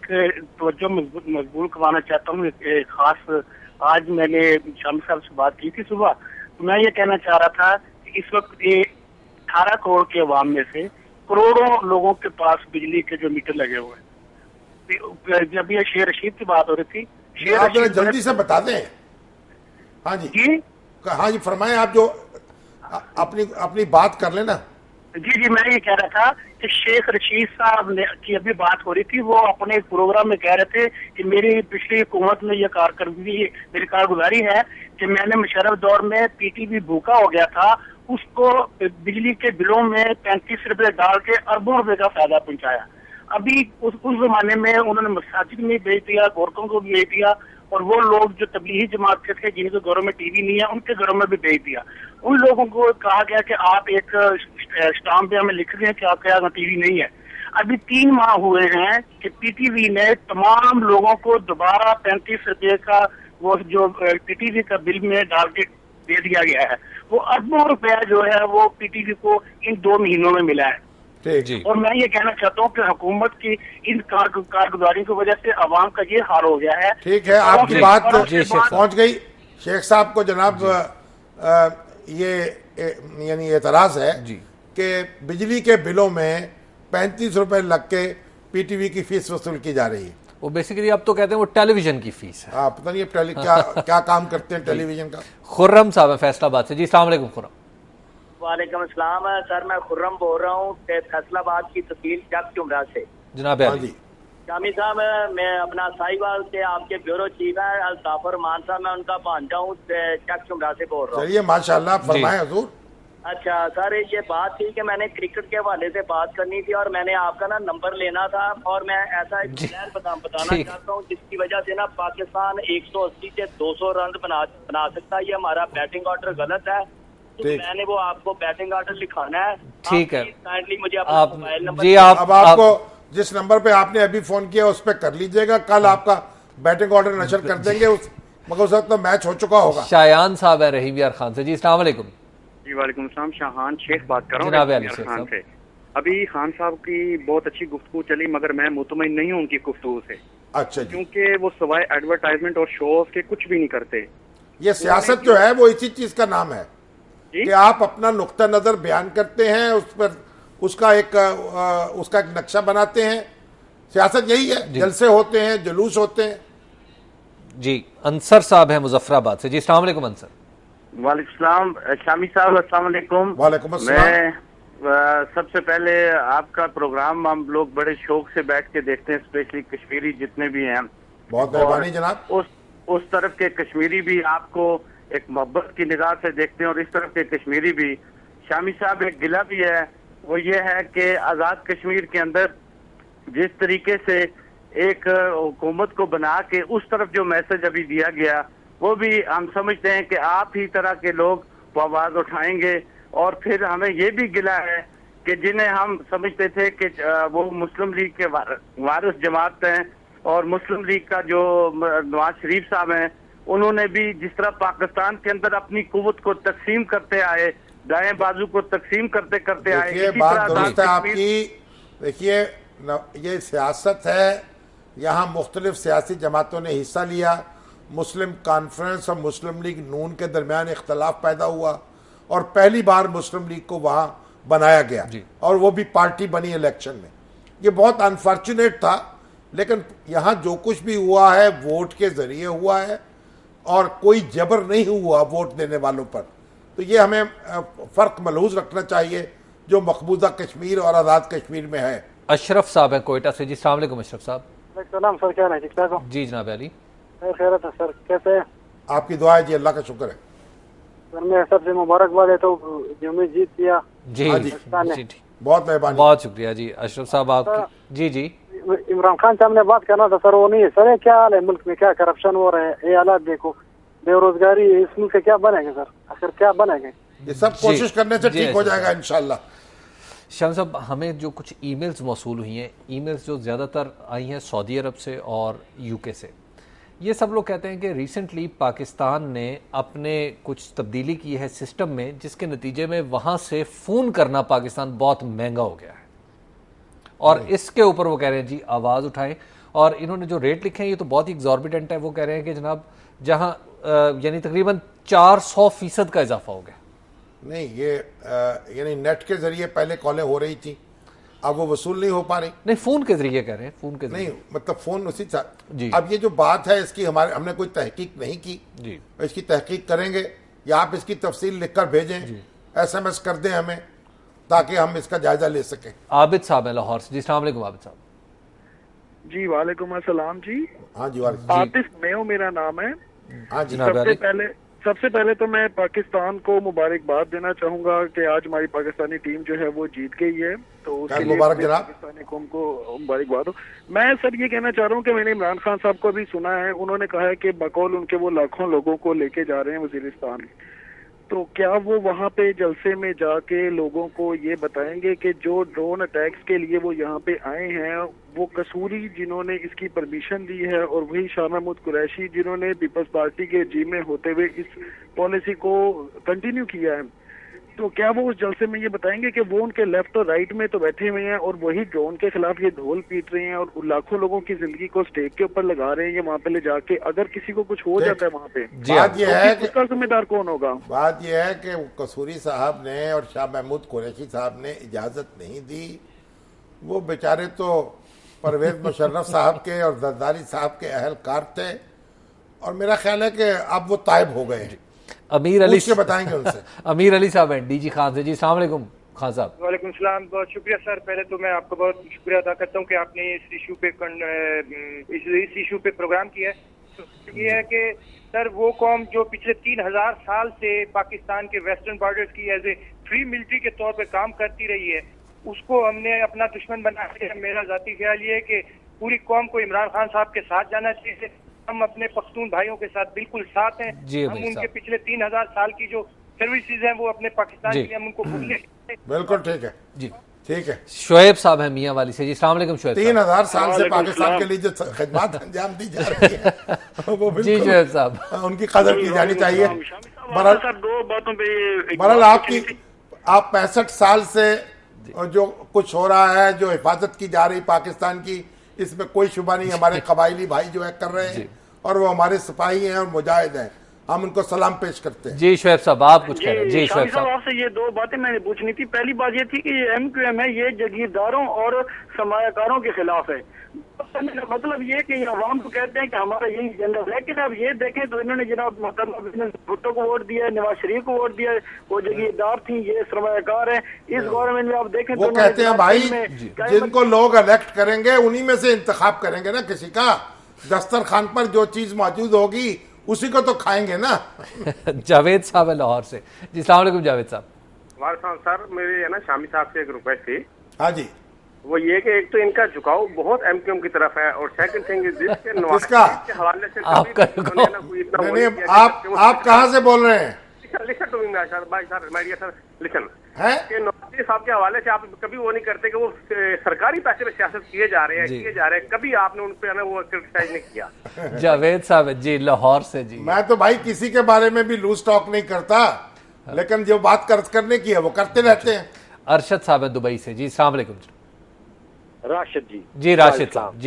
توجہ مضبوط کروانا چاہتا ہوں. ایک خاص آج میں نے شامی صاحب سے بات کی تھی صبح، تو میں یہ کہنا چاہ رہا تھا کہ اس وقت 18 کروڑ کے عوام میں سے کروڑوں لوگوں کے پاس بجلی کے جو میٹر لگے ہوئے ہیں. جب یہ شیر رشید کی بات ہو رہی تھی، آپ جلدی سے بتا دیں. ہاں جی ہاں جی فرمائیں، آپ جو اپنی بات کر لینا. جی میں یہ کہہ رہا تھا کہ شیخ رشید صاحب کی ابھی بات ہو رہی تھی، وہ اپنے پروگرام میں کہہ رہے تھے کہ میری پچھلی حکومت میں یہ میری کارگزاری ہے کہ میں نے مشرف دور میں پی ٹی وی بھوکا ہو گیا تھا، اس کو بجلی کے بلوں میں 35 روپے ڈال کے اربوں روپے کا فائدہ پہنچایا. ابھی اس زمانے میں انہوں نے مساجد میں بھیج دیا، گورکھوں کو بھی بھیج دیا، اور وہ لوگ جو تبلیغی جماعت کے تھے جن کے گھروں میں ٹی وی نہیں ہے ان کے گھروں میں بھی بھیج دیا. ان لوگوں کو کہا گیا کہ آپ ایک اسٹامپ پہ ہمیں لکھ دیں کہ آپ کے یہاں ٹی وی نہیں ہے. ابھی 3 ماہ ہوئے ہیں کہ پی ٹی وی نے تمام لوگوں کو دوبارہ 35 روپے کا وہ جو پی ٹی وی کا بل میں ڈال کے دے دیا گیا ہے. وہ اربوں روپیہ جو ہے وہ پی ٹی وی کو ان 2 مہینوں میں ملا ہے. اور میں یہ کہنا چاہتا ہوں کہ حکومت کی ان کارگزاری کی وجہ سے عوام کا یہ حال ہو گیا ہے. ٹھیک ہے، آپ کی بات پہنچ گئی. شیخ صاحب کو جناب یہ یعنی اعتراض ہے کہ بجلی کے بلوں میں 35 روپے لگ کے پی ٹی وی کی فیس وصول کی جا رہی ہے. وہ بیسیکلی اب تو کہتے ہیں وہ ٹیلی ویژن کی فیس ہے. پتہ نہیں کیا کام کرتے ہیں ٹیلی ویژن کا. خرم صاحب ہیں فیصل آباد سے. جی السلام علیکم خرم. وعلیکم السلام سر، میں خرم بول رہا ہوں فیصل آباد کی تحصیل چک چمرا سے. جناب علی شامی صاحب، میں اپنا ساہیوال سے آپ کے بیورو چیف ہیں الطاف الرحمان صاحب، میں ان کا بھانجا ہوں، چک چمرا سے بول رہا ہوں. چلیے ماشاءاللہ فرمائیں حضور. اچھا سر، یہ بات تھی کہ میں نے کرکٹ کے حوالے سے بات کرنی تھی اور میں نے آپ کا نمبر لینا تھا، اور میں ایسا ایک پلیئر بتانا چاہتا ہوں جس کی وجہ سے پاکستان 180 سے 200 رن بنا سکتا ہے. یہ ہمارا بیٹنگ آرڈر غلط ہے، تو میں نے وہ آپ کو بیٹنگ آرڈر لکھانا ہے. ٹھیک ہے، مجھے اپنا موبائل نمبر. جی اب آپ کو جس نمبر پہ آپ نے ابھی فون کیا اس پہ کر لیجئے گا، کل آپ کا بیٹنگ آرڈر نشر کر دیں گے، مگر اس وقت تو میچ ہو چکا ہوگا. شایان صاحب ہیں رحیم یار خان سے. جی السلام علیکم. جی وعلیکم السلام، شاہان شیخ بات کر رہا ہوں جناب رحیم یار خان سے. ابھی خان صاحب کی بہت اچھی گفتگو چلی، مگر میں مطمئن نہیں ہوں ان کی گفتگو سے. اچھا، کیونکہ وہ سوائے ایڈورٹائزمنٹ اور شو آف کے کچھ بھی نہیں کرتے. یہ سیاست جو ہے وہ اسی چیز کا نام ہے کہ آپ اپنا نقطہ نظر بیان کرتے ہیں، اس پر اس کا ایک نقشہ بناتے ہیں. سیاست یہی ہے، جلسے ہوتے ہیں، جلوس ہوتے ہیں. جی انصر صاحب ہیں مظفر آباد سے. جی السلام علیکم انصر. وعلیکم السلام شامی صاحب، السلام علیکم. وعلیکم السلام. میں سب سے پہلے آپ کا پروگرام ہم لوگ بڑے شوق سے بیٹھ کے دیکھتے ہیں، اسپیشلی کشمیری جتنے بھی ہیں. بہت مہربانی جناب. اس طرف کے کشمیری بھی آپ کو ایک محبت کی نگاہ سے دیکھتے ہیں، اور اس طرف کے کشمیری بھی. شامی صاحب ایک گلہ بھی ہے، وہ یہ ہے کہ آزاد کشمیر کے اندر جس طریقے سے ایک حکومت کو بنا کے اس طرف جو میسج ابھی دیا گیا وہ بھی ہم سمجھتے ہیں کہ آپ ہی طرح کے لوگ وہ آواز اٹھائیں گے. اور پھر ہمیں یہ بھی گلہ ہے کہ جنہیں ہم سمجھتے تھے کہ وہ مسلم لیگ کے وارث جماعت ہیں اور مسلم لیگ کا جو نواز شریف صاحب ہیں, انہوں نے بھی جس طرح پاکستان کے اندر اپنی قوت کو تقسیم کرتے آئے, دائیں بازو کو تقسیم کرتے کرتے آئے. دیکھیے بات درست ہے آپ کی. دیکھیے یہ سیاست ہے, یہاں مختلف سیاسی جماعتوں نے حصہ لیا. مسلم کانفرنس اور مسلم لیگ نون کے درمیان اختلاف پیدا ہوا اور پہلی بار مسلم لیگ کو وہاں بنایا گیا اور وہ بھی پارٹی بنی الیکشن میں. یہ بہت انفارچونیٹ تھا, لیکن یہاں جو کچھ بھی ہوا ہے ووٹ کے ذریعے ہوا ہے اور کوئی جبر نہیں ہوا ووٹ دینے والوں پر. تو یہ ہمیں فرق ملحوظ رکھنا چاہیے جو مقبوضہ کشمیر اور آزاد کشمیر میں ہے. اشرف صاحب ہیں کوئٹہ سے. جی السلام علیکم اشرف صاحب. السلام سر, کیا ٹھیک ٹھاک ہو؟ جی جناب علی. خیرت ہے سر, کیسے ہیں؟ آپ کی دعا ہے جی, اللہ کا شکر ہے. سر میں سب سے مبارکباد ہے تو جمعی جیت کیا. جی جی بہت مہربانی, بہت شکریہ. جی اشرف صاحب آپ جی جی عمران خان صاحب نے بات کرنا تھا سر, وہ نہیں ہے سر. کیا حال ہے ملک میں, کیا کرپشن ہو رہا ہے, یہ حالات دیکھو, بے روزگاری, اس ملک سے کیا بنے گا سر, آخر کیا بنے گا؟ یہ سب کوشش کرنے سے ٹھیک ہو جائے گا انشاءاللہ. شام صاحب ہمیں جو کچھ ای میلز موصول ہوئی ہیں, ای میلز جو زیادہ تر آئی ہیں سعودی عرب سے اور یو کے سے, یہ سب لوگ کہتے ہیں کہ ریسنٹلی پاکستان نے اپنے کچھ تبدیلی کی ہے سسٹم میں, جس کے نتیجے میں وہاں سے فون کرنا پاکستان بہت مہنگا ہو گیا ہے. اور اس کے اوپر وہ کہہ رہے ہیں جی آواز اٹھائیں. اور انہوں نے جو ریٹ لکھے ہیں یہ تو بہت ہی ایگزاربیٹنٹ ہے. وہ کہہ رہے ہیں کہ جناب جہاں یعنی تقریباً 400% کا اضافہ ہو گیا. نہیں, یہ یعنی نیٹ کے ذریعے پہلے کالیں ہو رہی تھی, اب وہ وصول نہیں ہو پا رہی. نہیں فون کے ذریعے کہہ رہے ہیں, فون کے ذریعے نہیں مطلب فون اسی طرح. جی اب یہ جو بات ہے اس کی ہم نے کوئی تحقیق نہیں کی. جی اس کی تحقیق کریں گے یا آپ اس کی تفصیل لکھ کر بھیجیں, SMS کر دیں ہمیں تاکہ ہم اس کا جائزہ لے سکیں. عابد صاحب ہیں لاہور سے. جی السلام علیکم عابد صاحب. جی وعلیکم السلام. جی ہاں جی عاطف میو میرا نام ہے. ہاں جی. سب سے پہلے تو میں پاکستان کو مبارکباد دینا چاہوں گا کہ آج ہماری پاکستانی ٹیم جو ہے وہ جیت گئی ہے, تو اس کے لیے پاکستانی قوم کو مبارکباد ہو. میں سر یہ کہنا چاہ رہا ہوں کہ میں نے عمران خان صاحب کو بھی سنا ہے, انہوں نے کہا ہے کہ بقول ان کے وہ لاکھوں لوگوں کو لے کے جا رہے ہیں وزیرستان. تو کیا وہ وہاں پہ جلسے میں جا کے لوگوں کو یہ بتائیں گے کہ جو ڈرون اٹیکس کے لیے وہ یہاں پہ آئے ہیں وہ قصوری جنہوں نے اس کی پرمیشن دی ہے, اور وہی شاہ محمود قریشی جنہوں نے پیپلز پارٹی کے رجیم میں ہوتے ہوئے اس پالیسی کو کنٹینیو کیا ہے, تو کیا وہ اس جلسے میں یہ بتائیں گے کہ وہ ان کے لیفٹ اور رائٹ میں تو بیٹھے ہوئے ہیں اور وہی ڈرون کے خلاف یہ ڈھول پیٹ رہے ہیں اور لاکھوں لوگوں کی زندگی کو سٹیک کے اوپر لگا رہے ہیں, یہ وہاں پہ لے جا کے اگر کسی کو کچھ ہو جاتا ہے وہاں پہ بات یہ ہے کہ اس کا ذمہ دار کون ہوگا؟ بات یہ ہے کہ قصوری صاحب نے اور شاہ محمود قریشی صاحب نے اجازت نہیں دی. وہ بیچارے تو پرویز مشرف صاحب کے اور زرداری صاحب کے اہلکار تھے, اور میرا خیال ہے کہ اب وہ طائب ہو گئے ہیں. امیر علی سے بتائیں گے ان سے. امیر علی صاحب ہیں ڈی جی خان سے. جی السلام علیکم خان صاحب. وعلیکم السلام. بہت شکریہ سر. پہلے تو میں آپ کا بہت شکریہ ادا کرتا ہوں کہ آپ نے اس ایشو پہ پروگرام کیا ہے. یہ ہے کہ سر وہ قوم جو پچھلے 3000 سال سے پاکستان کے ویسٹرن بارڈرز کی ایز اے فری ملٹری کے طور پہ کام کرتی رہی ہے, اس کو ہم نے اپنا دشمن بنا دیا. میرا ذاتی خیال یہ ہے کہ پوری قوم کو عمران خان صاحب کے ساتھ جانا چاہیے. ہم اپنے پختون بھائیوں کے ساتھ بالکل ساتھ ہیں. ہم ان کے پچھلے 3000 سال کی جو سروسز ہیں وہ اپنے پاکستان کے لیے ہم ان کو بھولنے. بالکل ٹھیک ہے. جی ٹھیک ہے. شعیب صاحب ہیں میاں والی سے. جی السلام علیکم شعیب. 3000 سال سے پاکستان کے لیے جو خدمات انجام دی جا رہی ہے وہ جی شعیب صاحب ان کی قدر کی جانی چاہیے. دو باتوں پہ بہرحال آپ 65 سال سے جو کچھ ہو رہا ہے, جو حفاظت کی جا رہی پاکستان کی, اس میں کوئی شبہ نہیں. ہمارے قبائلی بھائی جو ہے کر رہے ہیں اور وہ ہمارے سپاہی ہیں اور مجاہد ہیں, ہم ان کو سلام پیش کرتے ہیں. جی شعیب صاحب آپ کچھ کہہ رہے ہیں. جی شعیب صاحب آپ سے یہ دو باتیں میں نے پوچھنی تھی. پہلی بات یہ تھی کہ یہ MQM ہے, یہ جگیرداروں اور سرمایہ کاروں کے خلاف ہے. مطلب یہ کہ عوام کو کہتے ہیں کہ ہمارا یہی ایجنڈا, لیکن اب یہ دیکھیں تو انہوں نے جناب محترمہ بھٹو کو ووٹ دیا, نواز شریف کو ووٹ دیا, وہ جگیردار تھیں, یہ سرمایہ کار ہیں. اس گورنمنٹ میں آپ دیکھیں وہ کہتے ہیں بھائی جن کو لوگ الیکٹ کریں گے انہی میں سے انتخاب کریں گے نا کسی کا. دسترخوان پر جو چیز موجود ہوگی اسی کو تو کھائیں گے نا. جاوید صاحب ہے لاہور سے. جی السلام علیکم جاوید صاحب. وعلیکم سر, میری ہے نا شامی صاحب سے ایک ریکویسٹ تھی. ہاں جی. وہ یہ کہ ایک تو ان کا جھکاؤ بہت ایم کیو ایم کی طرف ہے، اور سیکنڈ تھنگ از کے نواز کے حوالے سے آپ کہاں سے بول رہے ہیں؟ نواز صاحب کے حوالے سے آپ کبھی وہ نہیں کرتے کہ وہ سرکاری پیسے پہ سیاست کیے جا رہے ہیں، کبھی آپ نے ان پہ وہ کرٹیسائز نہیں کیا۔ جاوید صاحب جی لاہور سے، جی میں تو بھائی کسی کے بارے میں بھی لوز ٹاک نہیں کرتا، لیکن جو بات کرنے کی ہے وہ کرتے رہتے ہیں۔ ارشد صاحب دبئی سے، جی السلام علیکم۔ راشد جی راشد صاحب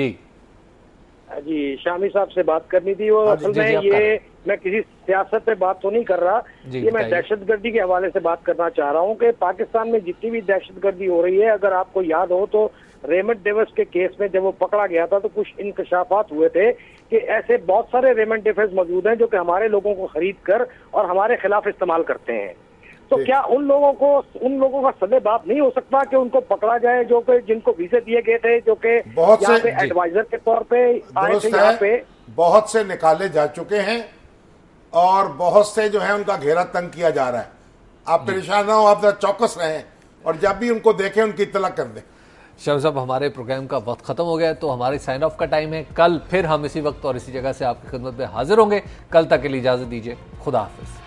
جی شامی صاحب سے بات کرنی تھی، وہ اصل میں یہ میں کسی سیاست پہ بات تو نہیں کر رہا، یہ میں دہشت گردی کے حوالے سے بات کرنا چاہ رہا ہوں کہ پاکستان میں جتنی بھی دہشت گردی ہو رہی ہے، اگر آپ کو یاد ہو تو ریمنڈ ڈیوس کے کیس میں جب وہ پکڑا گیا تھا تو کچھ انکشافات ہوئے تھے کہ ایسے بہت سارے ریمنڈ ڈیوس موجود ہیں جو کہ ہمارے لوگوں کو خرید کر اور ہمارے خلاف استعمال کرتے ہیں۔ تو کیا ان لوگوں کا سدے باپ نہیں ہو سکتا کہ ان کو پکڑا جائے جو کہ جن کو ویزے دیے گئے تھے، جو کہ یہاں پہ ایڈوائزر کے طور پہ آئے تھے یہاں پہ؟ بہت سے نکالے جا چکے ہیں اور بہت سے جو ہیں ان کا گھیرا تنگ کیا جا رہا ہے۔ آپ پریشان نہ ہو، آپ چوکس رہیں اور جب بھی ان کو دیکھیں ان کی اطلاع کر دیں۔ شاہ صاحب ہمارے پروگرام کا وقت ختم ہو گیا ہے تو ہماری سائن آف کا ٹائم ہے، کل پھر ہم اسی وقت اور اسی جگہ سے آپ کی خدمت میں حاضر ہوں گے۔ کل تک کے لیے اجازت دیجیے، خدا حافظ۔